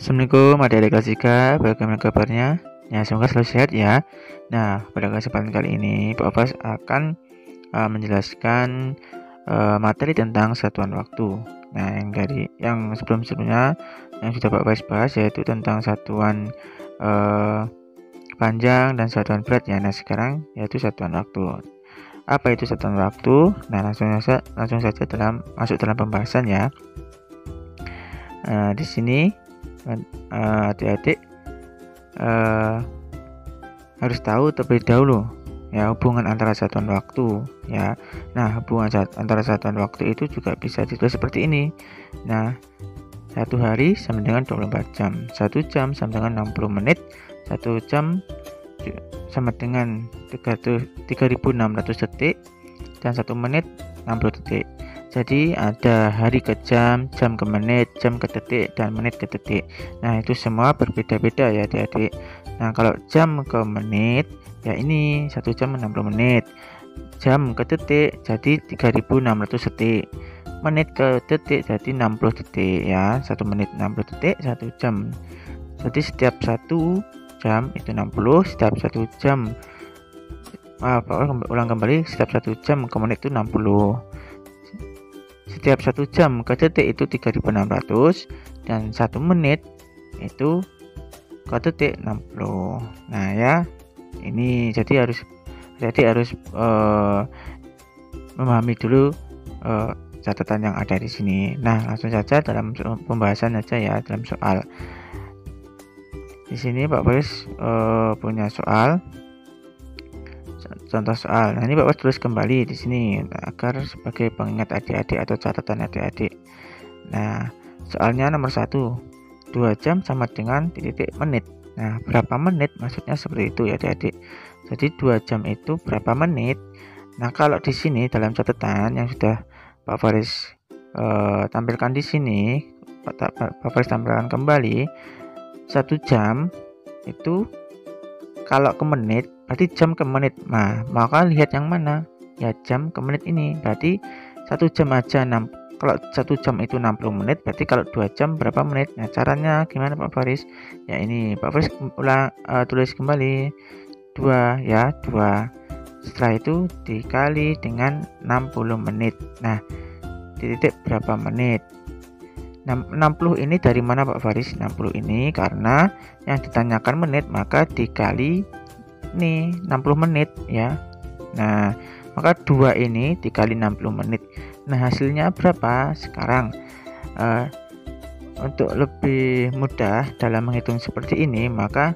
Assalamualaikum adik-adik kelas 3, bagaimana kabarnya? Ya, semoga selalu sehat ya. Nah, pada kesempatan kali ini Pak Fas akan menjelaskan materi tentang satuan waktu. Nah, yang sebelumnya yang sudah Pak Fas bahas yaitu tentang satuan panjang dan satuan berat ya. Nah, sekarang yaitu satuan waktu. Apa itu satuan waktu? Nah, langsung saja masuk dalam pembahasan ya. Di sini adik-adik harus tahu terlebih dahulu ya hubungan antara satuan waktu ya. Nah, hubungan antara satuan waktu itu juga bisa ditulis seperti ini. Nah, 1 hari sama dengan 24 jam, 1 jam sama dengan 60 menit, 1 jam sama dengan 3.600 detik, dan 1 menit 60 detik. Jadi ada hari ke jam, jam ke menit, jam ke detik, dan menit ke detik. Nah, itu semua berbeda-beda ya adik-adik. Nah, kalau jam ke menit ya ini 1 jam 60 menit. Jam ke detik jadi 3.600 detik. Menit ke detik jadi 60 detik ya. 1 menit 60 detik, 1 jam. Jadi setiap 1 jam itu 60, setiap 1 jam ulang kembali, setiap 1 jam ke menit itu 60. Setiap 1 jam ke detik itu 3.600, dan 1 menit itu ke detik 60. Nah ya, ini jadi harus memahami dulu catatan yang ada di sini. Nah, langsung saja dalam pembahasan aja ya, dalam soal. Di sini Pak Fas punya soal. Contoh soal. Nah, ini Pak Fas tulis kembali di sini agar sebagai pengingat adik-adik atau catatan adik-adik. Nah, soalnya nomor 1, 2 jam sama dengan titik menit. Nah, berapa menit maksudnya seperti itu ya adik-adik. Jadi 2 jam itu berapa menit? Nah, kalau di sini dalam catatan yang sudah Pak Faris tampilkan di sini, Pak Faris tampilkan kembali, 1 jam itu kalau ke menit berarti jam ke menit. Nah, maka lihat yang mana? Ya, jam ke menit ini. Berarti 1 jam aja kalau 1 jam itu 60 menit, berarti kalau 2 jam berapa menit? Nah, caranya gimana Pak Faris? Ya, ini Pak Faris tulis kembali 2 ya, 2. Setelah itu dikali dengan 60 menit. Nah, titik berapa menit? 60 ini dari mana Pak Faris? 60 ini karena yang ditanyakan menit, maka dikali nih 60 menit ya. Nah, maka 2 ini dikali 60 menit. Nah, hasilnya berapa? Sekarang untuk lebih mudah dalam menghitung seperti ini, maka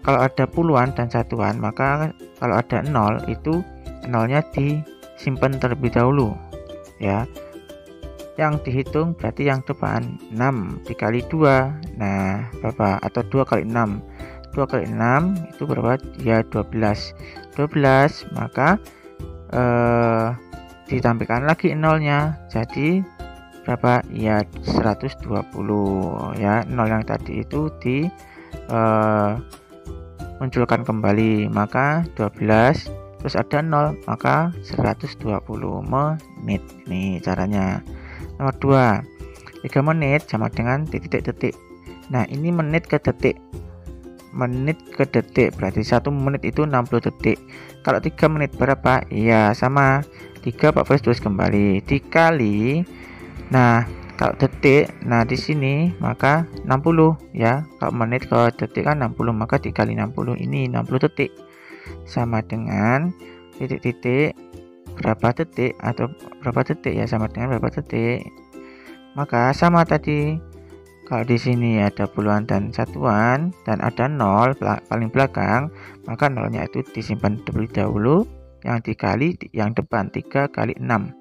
kalau ada puluhan dan satuan, maka kalau ada 0 itu nolnya disimpan terlebih dahulu ya. Yang dihitung berarti yang depan 6 dikali 2. Nah, berapa? Atau 2 kali 6. 2 kali 6 itu berapa? Ya 12. 12 maka ditampilkan lagi nolnya. Jadi berapa? Ya 120 ya. 0 yang tadi itu munculkan kembali, maka 12 terus ada 0, maka 120 menit. Nih caranya. Nomor 2, 3 menit sama dengan titik-titik. Nah, ini menit ke detik. Menit ke detik berarti 1 menit itu 60 detik. Kalau 3 menit berapa? Ya sama 3 Pak Fris tulis kembali dikali. Nah, kalau detik, nah di sini maka 60 ya. Kalau menit ke detik kan 60, maka dikali 60 ini 60 detik. Sama dengan titik-titik berapa detik atau berapa detik ya, sama dengan berapa detik. Maka sama tadi, kalau di sini ada puluhan dan satuan dan ada 0 paling belakang, maka nolnya itu disimpan terlebih dahulu, yang dikali yang depan 3 kali 6.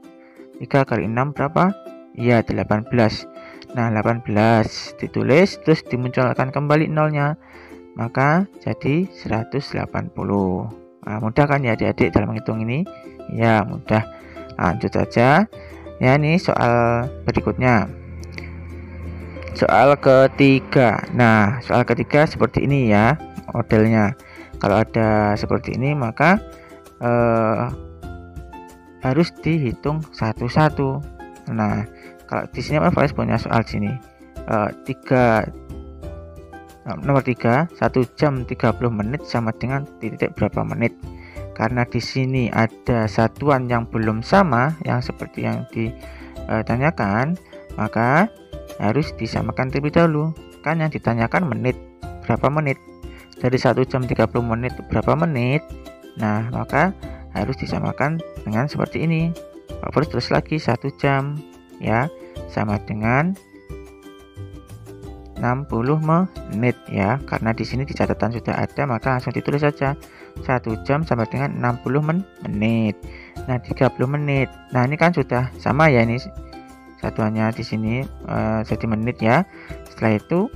3 kali 6 berapa? Ya 18. Nah, 18 ditulis terus dimunculkan kembali nolnya, maka jadi 180. Nah, mudah kan ya adik-adik dalam menghitung ini? Ya, mudah. Lanjut saja. Ya, ini soal berikutnya. Soal ketiga. Nah, soal ketiga seperti ini ya modelnya. Kalau ada seperti ini, maka harus dihitung satu-satu. Nah, kalau di sini Pak Faiz punya soal sini. nomor 3, 1 jam 30 menit sama dengan titik berapa menit. Karena di sini ada satuan yang belum sama, yang seperti yang ditanyakan, maka harus disamakan terlebih dahulu. Kan yang ditanyakan menit, berapa menit. Dari 1 jam 30 menit berapa menit. Nah, maka harus disamakan dengan seperti ini. Pak Faris terus lagi 1 jam ya sama dengan 60 menit ya. Karena di sini di catatan sudah ada, maka langsung ditulis saja 1 jam sama dengan 60 menit. Nah, 30 menit. Nah, ini kan sudah sama ya, ini satuannya di sini jadi menit ya. Setelah itu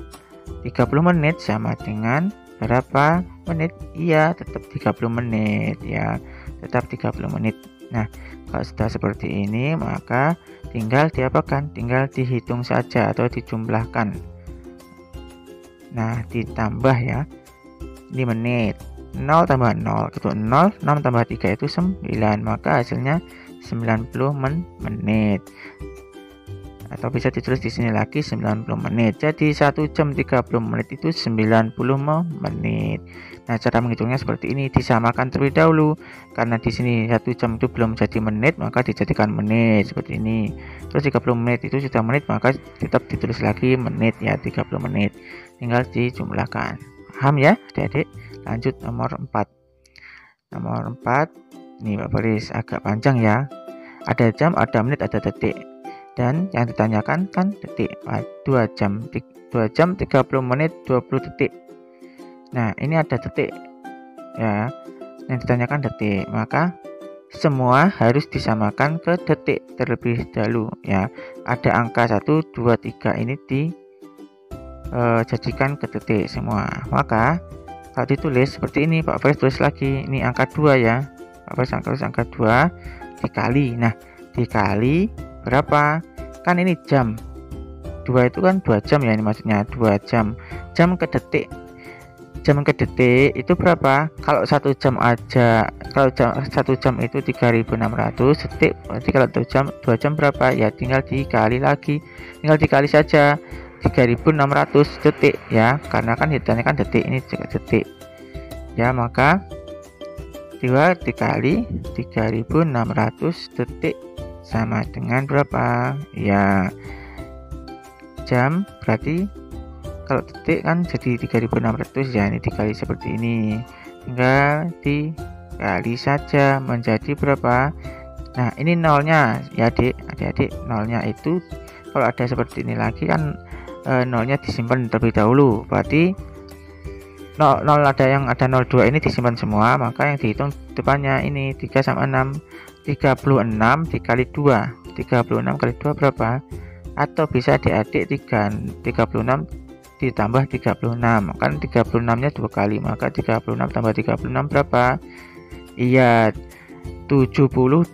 30 menit sama dengan berapa menit? Iya, tetap 30 menit ya. Tetap 30 menit. Nah, kalau sudah seperti ini, maka tinggal diapakan? Tinggal dihitung saja atau dijumlahkan. Nah, ditambah ya. Ini menit. 0 tambah 0 itu 0, 6 tambah 3 itu 9, maka hasilnya 90 menit. Atau bisa ditulis di sini lagi 90 menit. Jadi 1 jam 30 menit itu 90 menit. Nah, cara menghitungnya seperti ini, disamakan terlebih dahulu. Karena di sini 1 jam itu belum jadi menit, maka dijadikan menit seperti ini. Terus 30 menit itu sudah menit, maka tetap ditulis lagi menit ya, 30 menit. Tinggal dijumlahkan. Paham ya, Adik-adik? Lanjut nomor 4. Nomor 4. Nih Pak Faris agak panjang ya. Ada jam, ada menit, ada detik. Dan yang ditanyakan kan detik. 2 jam 30 menit 20 detik. Nah, ini ada detik ya. Yang ditanyakan detik, maka semua harus disamakan ke detik terlebih dahulu ya. Ada angka 1, 2, 3 ini jadikan ke detik semua. Maka kalau ditulis seperti ini, Pak Faris tulis lagi, ini angka 2 ya. Pak Faris tulis angka 2 dikali. Nah, dikali berapa? Kan ini jam. 2 itu kan 2 jam ya, ini maksudnya 2 jam. Jam ke detik. Jam ke detik itu berapa? Kalau 1 jam aja, kalau 1 jam itu 3600 detik, berarti kalau 2 jam berapa? Ya tinggal dikali lagi. Tinggal dikali saja 3600 detik ya, karena kan ditanyakan detik, ini juga detik. Ya, maka 2 dikali 3600 detik sama dengan berapa? Ya, jam berarti kalau detik kan jadi 3600 ya, ini dikali seperti ini. Tinggal dikali saja menjadi berapa? Nah, ini nolnya ya adik-adik, nolnya itu kalau ada seperti ini lagi kan nolnya disimpan terlebih dahulu. Berarti 0 ada yang ada 02 ini disimpan semua, maka yang dihitung depannya ini 3 sama 6. 36 dikali 2. 36 kali 2 berapa? Atau bisa adik-adik 36 ditambah 36. Kan 36-nya 2 kali, maka 36 tambah 36 berapa? Iya, 72.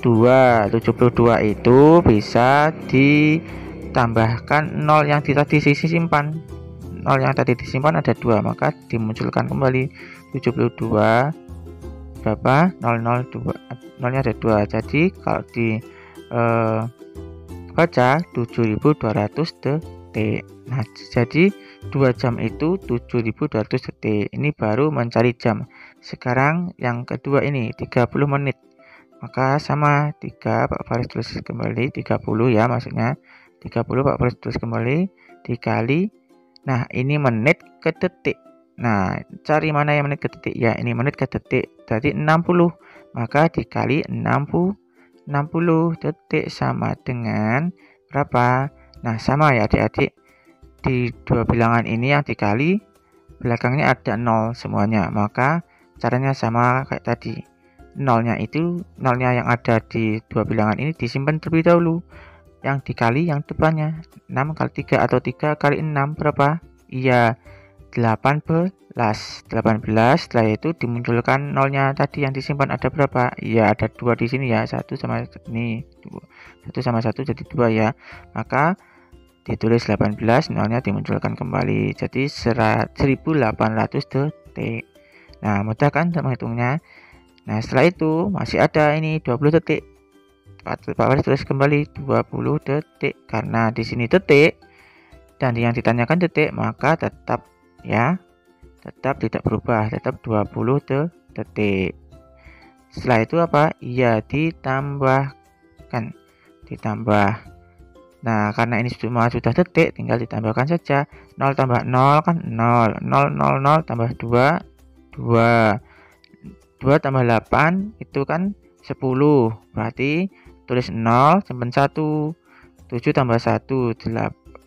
72 itu bisa ditambahkan 0 yang tadi simpan. 0 yang tadi disimpan ada 2, maka dimunculkan kembali 72 berapa? 002. 0-nya ada 2. Jadi kalau baca 7200 detik. Nah, jadi 2 jam itu 7200 detik. Ini baru mencari jam. Sekarang yang kedua ini 30 menit. Maka sama 3, Pak Faris tulis kembali 30 ya, maksudnya 30 Pak Faris tulis kembali dikali. Nah, ini menit ke detik. Nah, cari mana yang menit ke detik? Ya, ini menit ke detik. Jadi 60. Maka dikali 60 detik sama dengan berapa? Nah, sama ya adik-adik. Di dua bilangan ini yang dikali belakangnya ada 0 semuanya. Maka caranya sama kayak tadi. Nolnya yang ada di dua bilangan ini disimpan terlebih dahulu. Yang dikali yang depannya 6 kali 3 atau 3 kali 6 berapa? Iya, 18. Setelah itu dimunculkan nolnya tadi yang disimpan ada berapa? Iya, ada 2 di sini ya. 1 sama ini 1 sama 1 jadi 2 ya. Maka ditulis 18, nolnya dimunculkan kembali. Jadi 1800 detik. Nah, mudah kan menghitungnya. Nah, setelah itu masih ada ini 20 detik. Pak Faris tulis kembali 20 detik karena di sini detik dan yang ditanyakan detik, maka tetap ya, tetap tidak berubah, tetap 20 detik. Setelah itu apa? Ya ditambahkan, ditambah. Nah, karena ini semua sudah detik, tinggal ditambahkan saja. 0 tambah 0 kan 0. 0 tambah 2, 2. 2 tambah 8 itu kan 10. Berarti tulis 0, simpan 1. 7 tambah 1,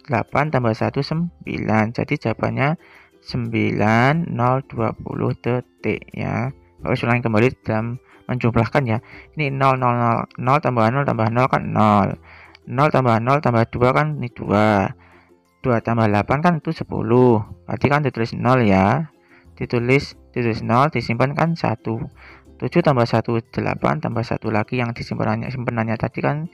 8 tambah 1, 9. Jadi jawabannya 9,020 detik ya. Harus ulangi kembali dalam menjumlahkan ya. Ini 0, 0, 0, 0 tambah 0 tambah 0 kan 0. 0 tambah 0 tambah 2 kan ini 2. 2 tambah 8 kan itu 10. Berarti kan ditulis 0 ya. Ditulis 0, disimpan kan 1. 7 tambah 1, 8 tambah 1 lagi yang simpanannya tadi kan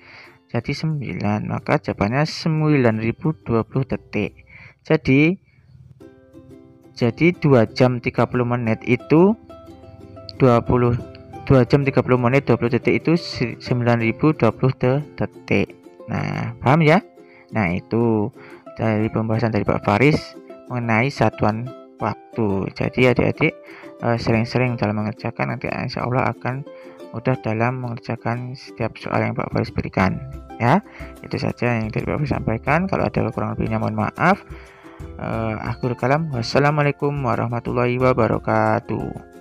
jadi 9. Maka jawabannya 9.020 detik. Jadi 2 jam 30 menit itu 2 jam 30 menit 20 detik itu 9.020 detik. Nah, paham ya? Nah, itu dari pembahasan dari Pak Faris mengenai satuan waktu. Jadi adik-adik sering-sering dalam mengerjakan, nanti insya Allah akan mudah dalam mengerjakan setiap soal yang Pak Faris berikan. Ya, itu saja yang dari Pak Faris sampaikan. Kalau ada kurang lebihnya mohon maaf. Akhir kalam, wassalamualaikum warahmatullahi wabarakatuh.